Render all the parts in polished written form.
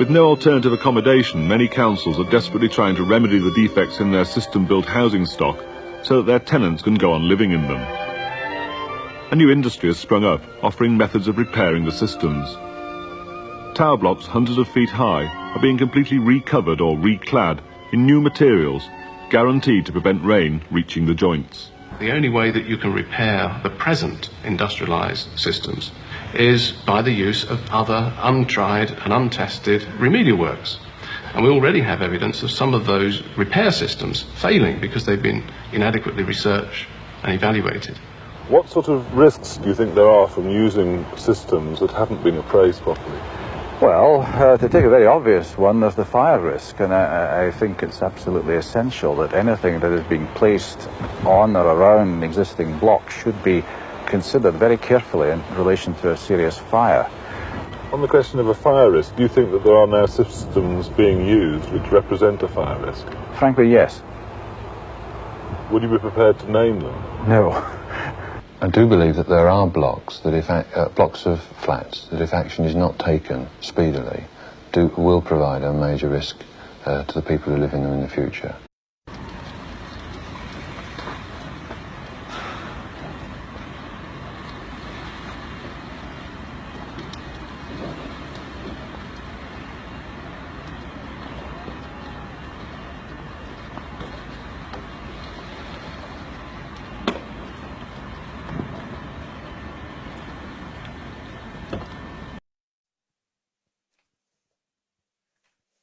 With no alternative accommodation, many councils are desperately trying to remedy the defects in their system-built housing stock so that their tenants can go on living in them. A new industry has sprung up, offering methods of repairing the systems. Tower blocks hundreds of feet high are being completely recovered or reclad in new materials, guaranteed to prevent rain reaching the joints. The only way that you can repair the present industrialised systems is by the use of other untried and untested remedial works. And we already have evidence of some of those repair systems failing because they've been inadequately researched and evaluated. What sort of risks do you think there are from using systems that haven't been appraised properly? Well, to take a very obvious one, there's the fire risk, and I think it's absolutely essential that anything that is being placed on or around existing blocks should be considered very carefully in relation to a serious fire. On the question of a fire risk, do you think that there are now systems being used which represent a fire risk? Frankly, yes. Would you be prepared to name them? No. I do believe that there are blocks that blocks of flats that if action is not taken speedily will provide a major risk to the people who live in them in the future.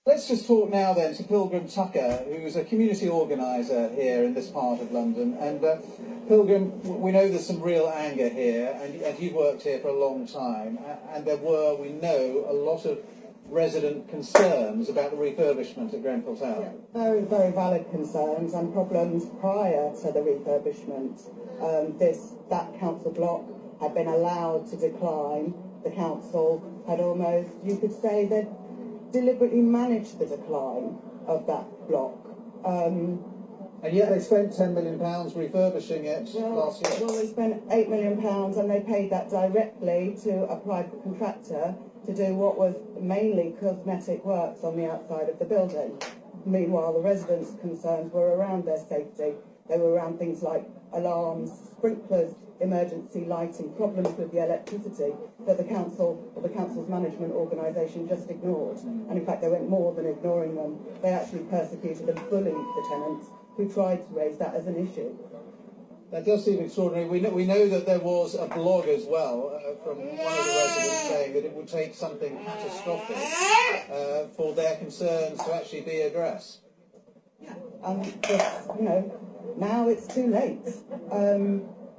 Let's just talk now then to Pilgrim Tucker, who's a community organiser here in this part of London. And Pilgrim, we know there's some real anger here, and you've worked here for a long time, and there were, we know, a lot of resident concerns about the refurbishment at Grenfell Tower. Yeah, very, very valid concerns and problems prior to the refurbishment. That council block had been allowed to decline. The council had almost, you could say, that deliberately managed the decline of that block. And yet they spent £10 million refurbishing it last year. Well, they spent £8 million and they paid that directly to a private contractor to do what was mainly cosmetic works on the outside of the building. Meanwhile, the residents' concerns were around their safety. They were around things like alarms, sprinklers, emergency lighting, problems with the electricity that the council or the council's management organisation just ignored. And in fact, they went more than ignoring them. They actually persecuted and bullied the tenants who tried to raise that as an issue. That does seem extraordinary. We know that there was a blog as well from one of the residents saying that it would take something catastrophic for their concerns to actually be addressed. Yeah, now it's too late.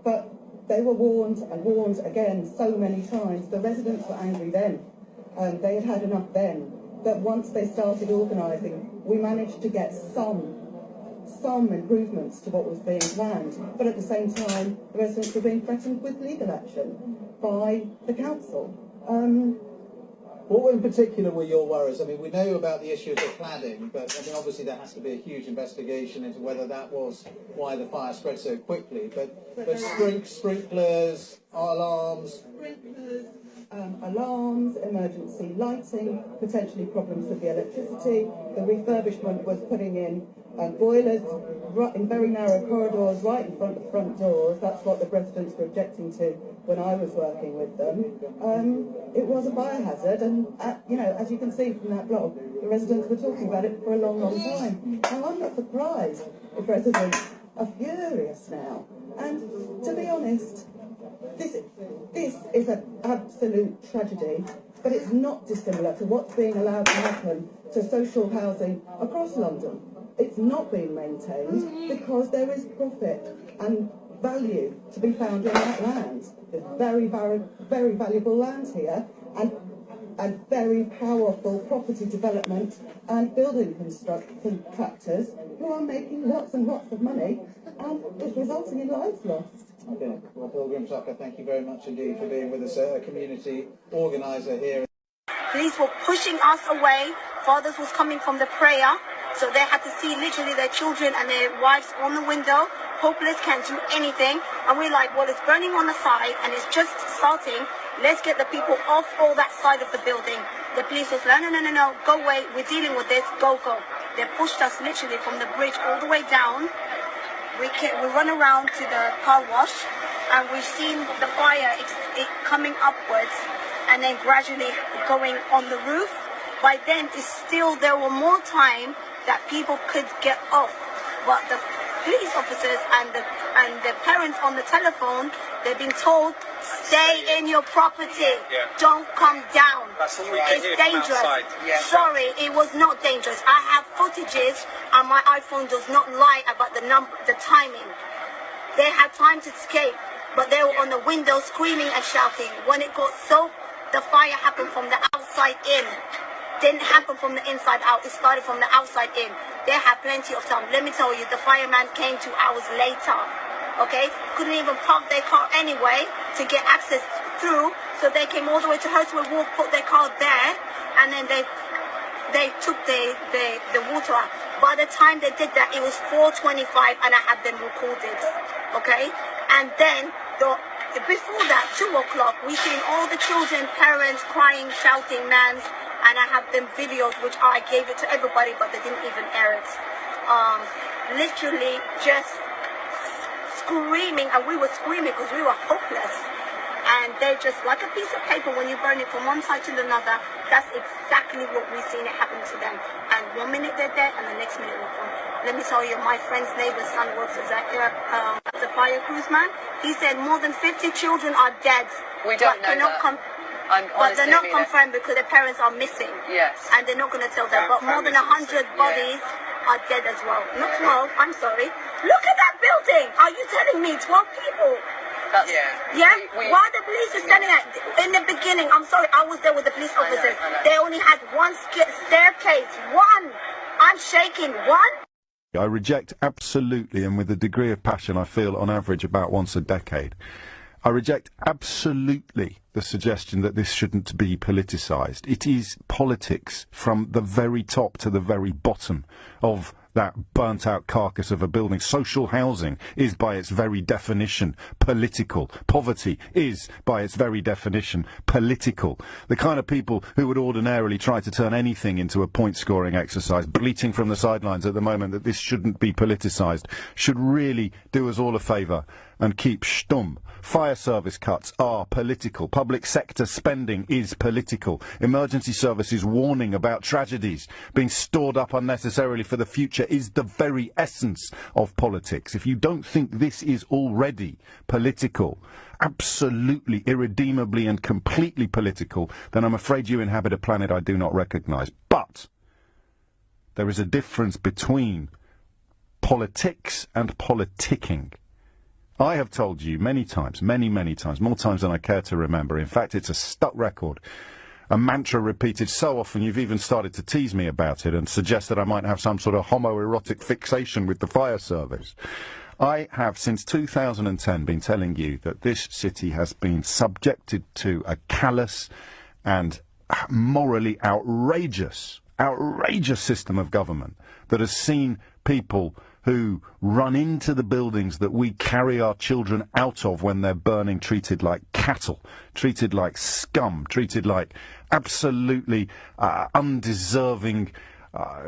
But they were warned and warned again so many times. The residents were angry then. They had had enough then. But once they started organising, we managed to get some improvements to what was being planned. But at the same time, the residents were being threatened with legal action by the council. What in particular were your worries? I mean, we know about the issue of the cladding, but I mean, obviously there has to be a huge investigation into whether that was why the fire spread so quickly. But sprinklers, alarms... Alarms, emergency lighting, potentially problems with the electricity. The refurbishment was putting in boilers in very narrow corridors right in front of the front doors. That's what the residents were objecting to when I was working with them. It was a fire hazard, and as you can see from that blog, the residents were talking about it for a long, long time. Now, I'm not surprised if residents are furious now. And to be honest, this is an absolute tragedy, but it's not dissimilar to what's being allowed to happen to social housing across London. It's not being maintained because there is profit and value to be found in that land. There's very, very, very valuable land here, and very powerful property development and building contractors who are making lots and lots of money, and it's resulting in lives lost. Okay. Well, Pilgrim Tucker, thank you very much indeed for being with us, a community organiser here. Police were pushing us away. Fathers was coming from the prayer, so they had to see literally their children and their wives on the window. Hopeless, can't do anything. And we're like, well, it's burning on the side and it's just starting. Let's get the people off all that side of the building. The police was like, no, go away, we're dealing with this, go. They pushed us literally from the bridge all the way down. We run around to the car wash, and we've seen the fire it coming upwards and then gradually going on the roof. By then, there were more time that people could get off. But the police officers and the parents on the telephone, they've been told, stay in your property, don't come down. It's dangerous. Sorry, it was not dangerous. I have footages, and my iPhone does not lie about the timing. They had time to escape, but they were on the window screaming and shouting. When it got the fire happened from the outside in. Didn't happen from the inside out. It started from the outside in. They had plenty of time. Let me tell you, the fireman came 2 hours later. Okay? Couldn't even park their car anyway to get access through. So they came all the way to Hurstwood Walk, put their car there, and then they took the water out. By the time they did that, it was 4:25, and I had them recorded. Okay? And then before that, 2 o'clock, we seen all the children, parents crying, shouting, mans, and I have them videoed, which I gave it to everybody, but they didn't even air it. Literally just screaming, and we were screaming because we were hopeless. And they're just like a piece of paper when you burn it from one side to another. That's exactly what we've seen it happen to them. And 1 minute they're dead, and the next minute they're gone. Let me tell you, my friend's neighbor's son works as a fire crewsman. He said more than 50 children are dead. We don't know that. But they're not confirmed because their parents are missing. Yes. And they're not going to tell them. But more than 100 bodies are dead as well. Not 12, I'm sorry. Look at that building. Are you telling me 12 people? Yeah? Why are the police just standing there? In the beginning, I'm sorry, I was there with the police officers. I know. They only had one staircase. One. I'm shaking. One. I reject absolutely, and with a degree of passion I feel on average about once a decade, I reject absolutely the suggestion that this shouldn't be politicised. It is politics from the very top to the very bottom of that burnt-out carcass of a building. Social housing is, by its very definition, political. Poverty is, by its very definition, political. The kind of people who would ordinarily try to turn anything into a point-scoring exercise, bleating from the sidelines at the moment that this shouldn't be politicised, should really do us all a favour and keep stum. Fire service cuts are political. Public sector spending is political. Emergency services warning about tragedies being stored up unnecessarily for the future is the very essence of politics. If you don't think this is already political, absolutely, irredeemably and completely political, then I'm afraid you inhabit a planet I do not recognise. But there is a difference between politics and politicking. I have told you many times, many times, more times than I care to remember. In fact, it's a stuck record, a mantra repeated so often you've even started to tease me about it and suggest that I might have some sort of homoerotic fixation with the fire service. I have, since 2010, been telling you that this city has been subjected to a callous and morally outrageous system of government that has seen people who run into the buildings that we carry our children out of when they're burning treated like cattle, treated like scum, treated like absolutely undeserving,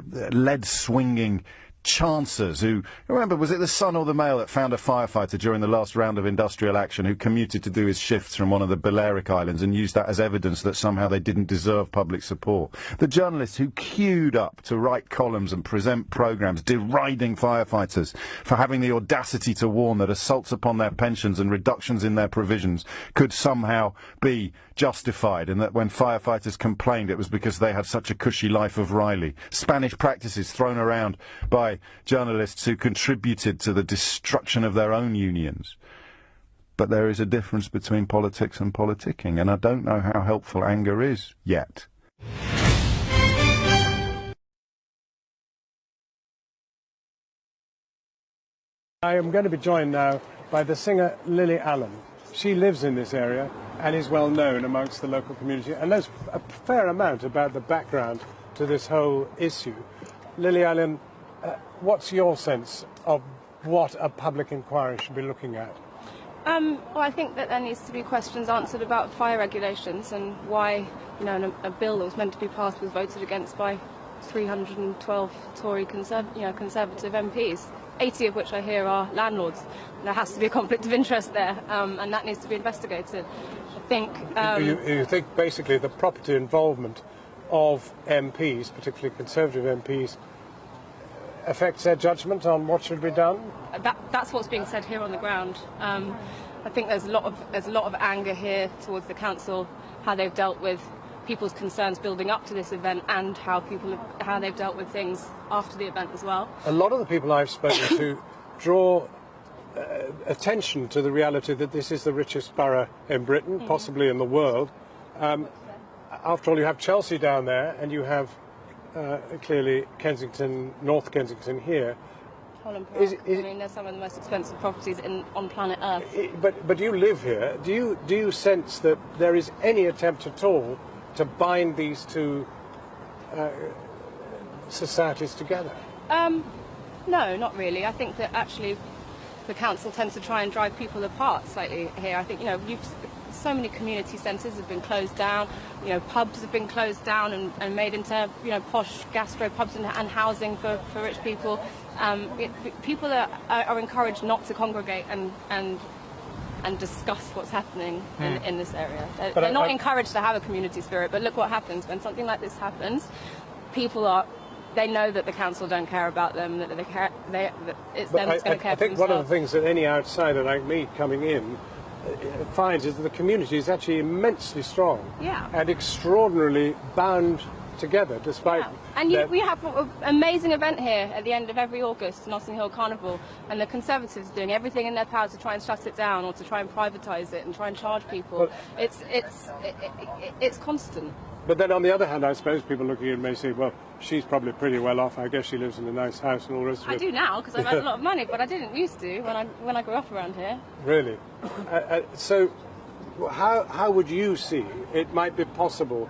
lead-swinging chancers who, remember, was it the son or the male that found a firefighter during the last round of industrial action who commuted to do his shifts from one of the Balearic Islands and used that as evidence that somehow they didn't deserve public support? The journalists who queued up to write columns and present programmes deriding firefighters for having the audacity to warn that assaults upon their pensions and reductions in their provisions could somehow be justified, and that when firefighters complained it was because they had such a cushy life of Riley. Spanish practices thrown around by journalists who contributed to the destruction of their own unions. But there is a difference between politics and politicking, and I don't know how helpful anger is yet. I am going to be joined now by the singer Lily Allen. She lives in this area and is well known amongst the local community and knows a fair amount about the background to this whole issue. Lily Allen, what's your sense of what a public inquiry should be looking at? Well, I think that there needs to be questions answered about fire regulations and why, you know, a bill that was meant to be passed was voted against by 312 Tory Conservative MPs, 80 of which I hear are landlords. There has to be a conflict of interest there, and that needs to be investigated. I think. You think basically the property involvement of MPs, particularly Conservative MPs, affects their judgment on what should be done? That's what's being said here on the ground. I think there's a lot of anger here towards the council, how they've dealt with people's concerns building up to this event, and how they've dealt with things after the event as well. A lot of the people I've spoken to draw attention to the reality that this is the richest borough in Britain, possibly in the world. After all, you have Chelsea down there, and you have clearly Kensington, North Kensington here. Holland Park. I mean, they're some of the most expensive properties on planet Earth. But you live here. Do you sense that there is any attempt at all to bind these two societies together? No, not really. I think that actually the council tends to try and drive people apart slightly here. I think, you know, so many community centres have been closed down, you know, pubs have been closed down and made into, you know, posh gastro pubs and housing for rich people. People are encouraged not to congregate and discuss what's happening in this area. They're not encouraged to have a community spirit, but look what happens when something like this happens. They know that the council don't care about them, that it's them that's going to care I for think themselves. one of the things that any outsider like me coming in finds is that the community is actually immensely strong and extraordinarily bound together, despite... And we have an amazing event here at the end of every August, Notting Hill Carnival, and the Conservatives are doing everything in their power to try and shut it down or to try and privatise it and try and charge people. It's constant. But then on the other hand, I suppose people looking at it may say, well, she's probably pretty well off. I guess she lives in a nice house and all the rest of it. I do now, because I've had a lot of money, but I didn't used to when I grew up around here. Really? So how would you see it might be possible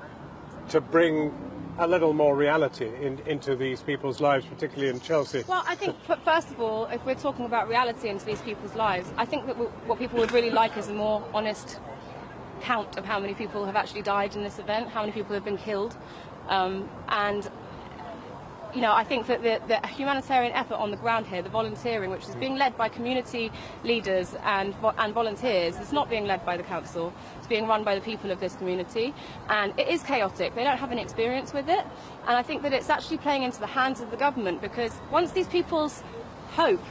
to bring a little more reality into these people's lives, particularly in Chelsea? Well, I think, first of all, if we're talking about reality into these people's lives, I think that what people would really like is a more honest count of how many people have actually died in this event, how many people have been killed, and you know, I think that the humanitarian effort on the ground here, the volunteering, which is being led by community leaders and volunteers, it's not being led by the council. It's being run by the people of this community, and it is chaotic. They don't have any experience with it, and I think that it's actually playing into the hands of the government, because once these people's hope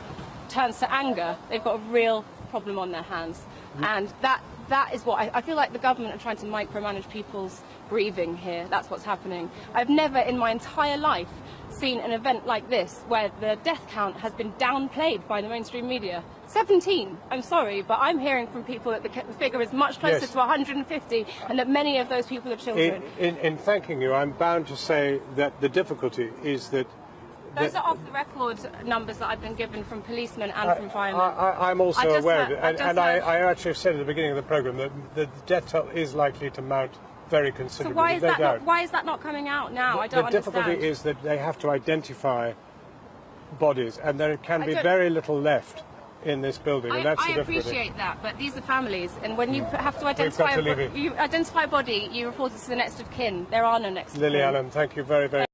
turns to anger, they've got a real problem on their hands, and that is what I feel like the government are trying to micromanage people's grieving here. That's what's happening. I've never in my entire life seen an event like this where the death count has been downplayed by the mainstream media. 17, I'm sorry, but I'm hearing from people that the figure is much closer to 150, and that many of those people are children. In thanking you, I'm bound to say that the difficulty is that those are off-the-record numbers that I've been given from policemen and from firemen. I'm also aware of it, and I actually said at the beginning of the programme that the death toll is likely to mount very considerably. So why is that not coming out now? I don't understand. The difficulty is that they have to identify bodies, and there can be very little left in this building, and that's the difficulty. I appreciate that, but these are families, and when you have to identify a body, you report it to the next of kin. There are no next of kin. Lily Allen, thank you very, very much.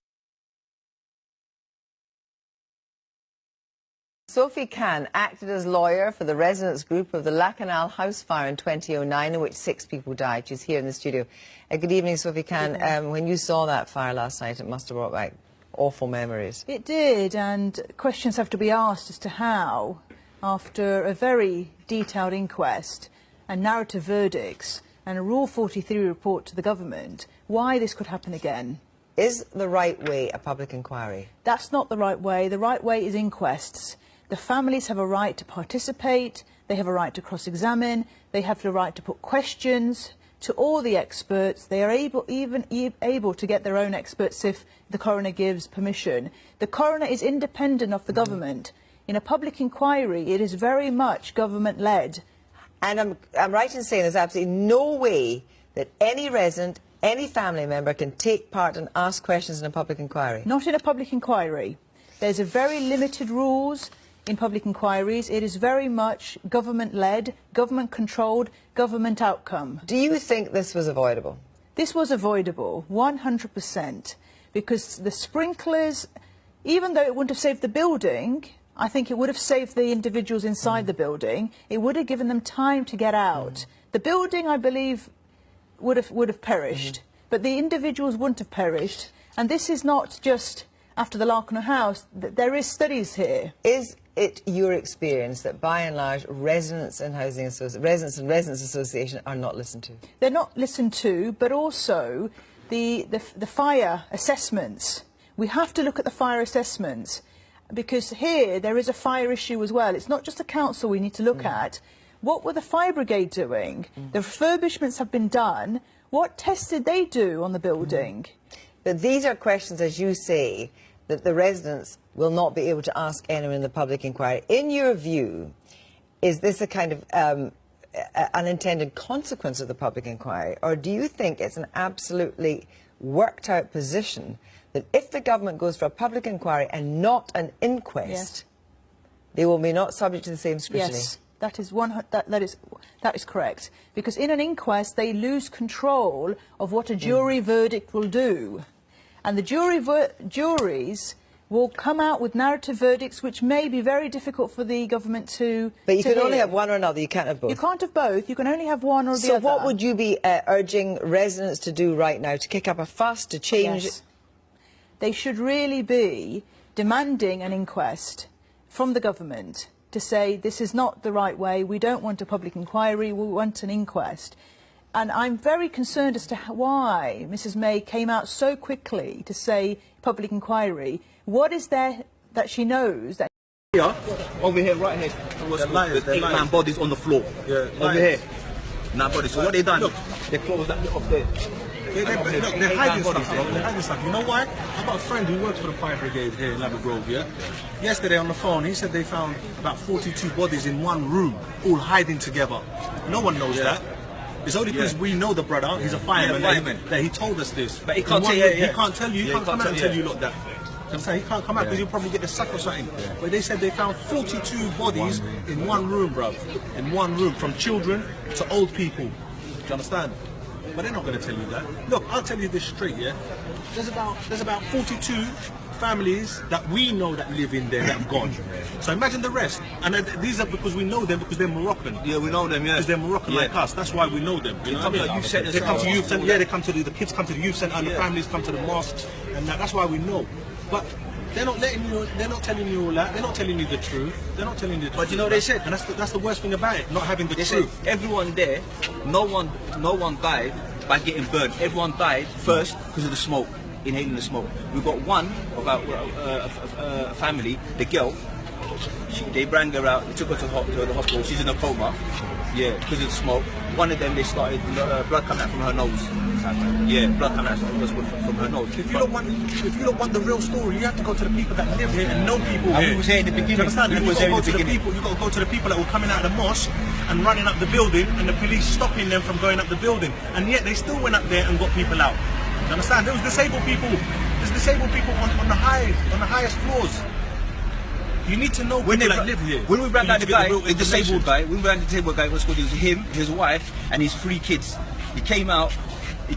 Sophie Cann acted as lawyer for the residents group of the Lacanal house fire in 2009, in which 6 people died. She's here in the studio. Good evening, Sophie Cann. When you saw that fire last night, it must have brought back awful memories. It did, and questions have to be asked as to how, after a very detailed inquest and narrative verdicts and a Rule 43 report to the government, why this could happen again. Is the right way a public inquiry? That's not the right way. The right way is inquests. The families have a right to participate, they have a right to cross-examine, they have the right to put questions to all the experts. They are even able to get their own experts if the coroner gives permission. The coroner is independent of the government. In a public inquiry, it is very much government-led. And I'm right in saying there's absolutely no way that any resident, any family member can take part and ask questions in a public inquiry? Not in a public inquiry. There's a very limited rules. in public inquiries. It is very much government-led, government-controlled, government outcome. Do you think this was avoidable? This was avoidable, 100%, because the sprinklers, even though it wouldn't have saved the building, I think it would have saved the individuals inside the building. It would have given them time to get out. The building, I believe, would have perished, but the individuals wouldn't have perished. And this is not just after the Larkhill House. There is studies here. Is it your experience that, by and large, residents and residents association are not listened to? They're not listened to, but also the fire assessments. We have to look at the fire assessments, because here there is a fire issue as well. It's not just the council we need to look at. What were the fire brigade doing? The refurbishments have been done. What tests did they do on the building? But these are questions, as you say, that the residents will not be able to ask anyone in the public inquiry. In your view, is this a kind of unintended consequence of the public inquiry, or do you think it's an absolutely worked out position that if the government goes for a public inquiry and not an inquest, they will be not subject to the same scrutiny? Yes, that is correct. Because in an inquest, they lose control of what a jury verdict will do. And the juries will come out with narrative verdicts which may be very difficult for the government to But you can hear. only have one or another, you can't have both. You can't have both, you can only have one or the other. So what would you be urging residents to do right now, to kick up a fuss, to change? Yes. They should really be demanding an inquest from the government to say this is not the right way, we don't want a public inquiry, we want an inquest. And I'm very concerned as to why Mrs May came out so quickly to say public inquiry. What is there that she knows that... Here, over here, right here, was with 8 man bodies on the floor. Yeah, over here. 9 bodies. So what they done? Look, they closed that bit up there. They're hiding stuff, bro. They're hiding stuff. You know why? I've got a friend who works for the fire brigade here in Ladbroke Grove, yeah? Yesterday on the phone, he said they found about 42 bodies in one room, all hiding together. No one knows that. It's only because we know the brother, he's a fireman, that he told us this. But he can't tell you. He can't tell you, he can't come out and tell you like that. I'm saying he can't come out because he'll probably get the sack or something. But they said they found 42 bodies in one room, bruv. In one room, from children to old people. Do you understand? But they're not going to tell you that. Look, I'll tell you this straight, yeah? There's about 42 families that we know that live in there that have gone. So imagine the rest. And these are because we know them because they're Moroccan. Yeah, we know them, yeah. Because they're Moroccan like us. That's why we know them. You know what I mean? Youth centers. They come to youth centers. Yeah, they come to the kids come to the youth centre and the families come to the mosques, and that's why we know. But they're not letting you. They're not telling you all that. They're not telling you the truth. They're not telling you the truth. But you know what they said? And that's the worst thing about it, not having the they truth. Said everyone there, no one died by getting burned. Everyone died first because of the smoke, inhaling the smoke. We've got one about a family, the girl. They brought her out. They took her to the hospital. She's in a coma. Yeah, because of the smoke. One of them, they started blood coming out from her nose. Yeah, blood coming out from her nose. If you don't want the real story, you have to go to the people that live here and know people here. We was here in the beginning. You understand? You got to go to the people that were coming out of the mosque and running up the building, and the police stopping them from going up the building, and yet they still went up there and got people out. You understand? There was disabled people. There's disabled people on the highest floors. You need to know people that live here. When we ran down the disabled guy, it was him, his wife, and his 3 kids. He came out, he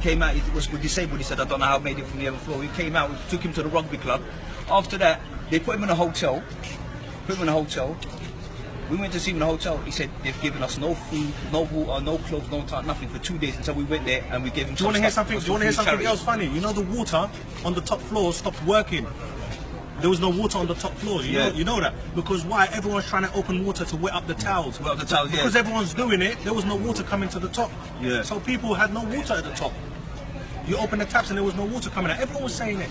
was disabled. He said, I don't know how I made it from the other floor. He came out, we took him to the rugby club. After that, they put him in a hotel. We went to see him in the hotel. He said they've given us no food, no water, no clothes, no time, nothing for 2 days until we went there and we gave him. Do you want to hear something? Do you want to hear something else funny? You know the water on the top floor stopped working. There was no water on the top floor. You know that because why? Everyone's trying to open water to wet up the towels. Because everyone's doing it. There was no water coming to the top. Yeah. So people had no water at the top. You open the taps and there was no water coming out. Everyone was saying it.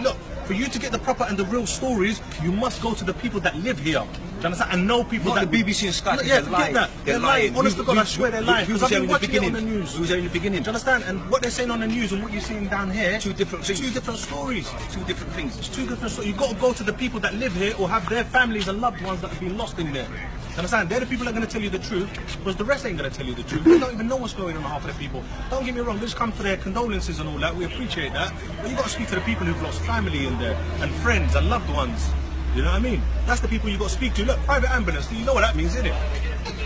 Look, for you to get the proper and the real stories, you must go to the people that live here. Do you understand? And know people not the BBC and Sky. Yeah, forget that. They're lying. Honest to God, I swear they're lying. Because I've been watching it on the news. Who was there in the beginning? Do you understand? And what they're saying on the news and what you're seeing down here, 2 different things. 2 different stories. 2 different things. It's 2 different stories. You've got to go to the people that live here or have their families and loved ones that have been lost in there. You understand? They're the people that are going to tell you the truth, because the rest ain't going to tell you the truth. They don't even know what's going on half of the people. Don't get me wrong, they just come for their condolences and all that. We appreciate that. But you've got to speak to the people who've lost family in there, and friends and loved ones. You know what I mean? That's the people you got to speak to. Look, private ambulance. You know what that means, innit?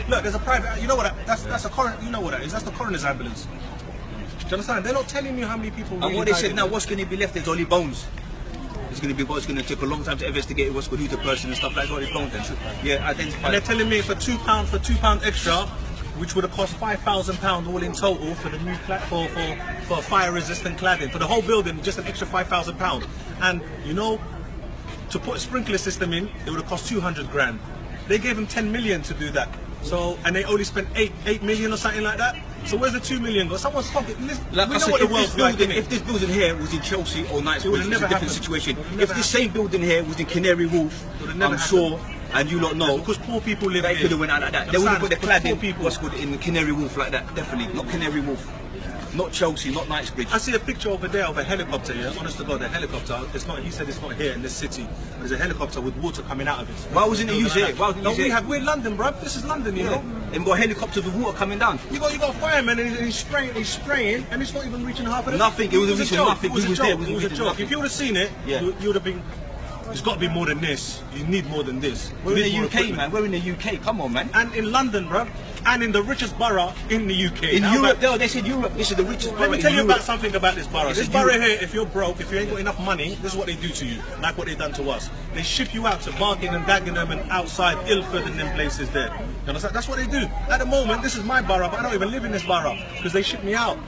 Look, there's a private. You know what that's a coroner. You know what that is? That's the coroner's ambulance. Do you understand? They're not telling you how many people. And what they said now, what's going to be left is only bones. It's going to be what's going to take a long time to investigate what's going to do to the person and stuff like that. Bones then. Yeah, identify. And they're telling me for £2 extra, which would have cost £5,000 all in total for the new for fire-resistant cladding for the whole building, just an extra £5,000. And you know, to put a sprinkler system in, it would have cost 200 grand. They gave them 10 million to do that. So, and they only spent 8 million or something like that. So where's the 2 million go? Someone's pocket. Like I said, if this building here was in Chelsea or Knightsbridge, it's a different situation. If this same building here was in Canary Wharf, I'm sure, and you lot know, because poor people live they here. could have went out like that. They would have put the cladding, what's called, in Canary Wharf like that. Definitely, not Canary Wharf. Not Chelsea, not Knightsbridge. I see a picture over there of a helicopter here. Honest to God, a helicopter. It's not. He said it's not here in this city. There's a helicopter with water coming out of it. Why wasn't it used here? We're in London, bro. This is London, you know. And we've got helicopters with water coming down. You got a fireman and he's spraying, and it's not even reaching half of it. Nothing. It was a joke. Nothing. It was a joke. If you would have seen it, you would have been. It's got to be more than this. You need more than this. We're in the UK, man. We're in the UK. Come on, man. And in London, bro. And in the richest borough in the UK. In Europe, they said Europe. This is the richest borough. Let me tell you about something about this borough. This borough here, if you're broke, if you ain't got enough money, this is what they do to you. Like what they done to us. They ship you out to Barking and Dagenham and outside Ilford and them places there. You understand? That's what they do. At the moment, this is my borough, but I don't even live in this borough because they ship me out.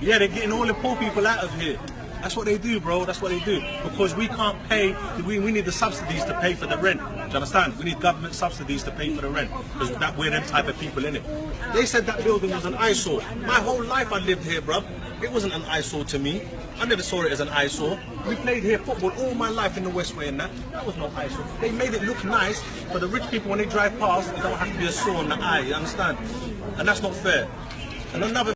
Yeah, they're getting all the poor people out of here. That's what they do, bro. That's what they do. Because we can't pay, we need the subsidies to pay for the rent. Do you understand? We need government subsidies to pay for the rent. Because we're them type of people, innit? They said that building was an eyesore. My whole life I lived here, bro. It wasn't an eyesore to me. I never saw it as an eyesore. We played here football all my life in the Westway and that. That was no eyesore. They made it look nice for the rich people when they drive past. It don't have to be a sore on the eye, you understand? And that's not fair. And another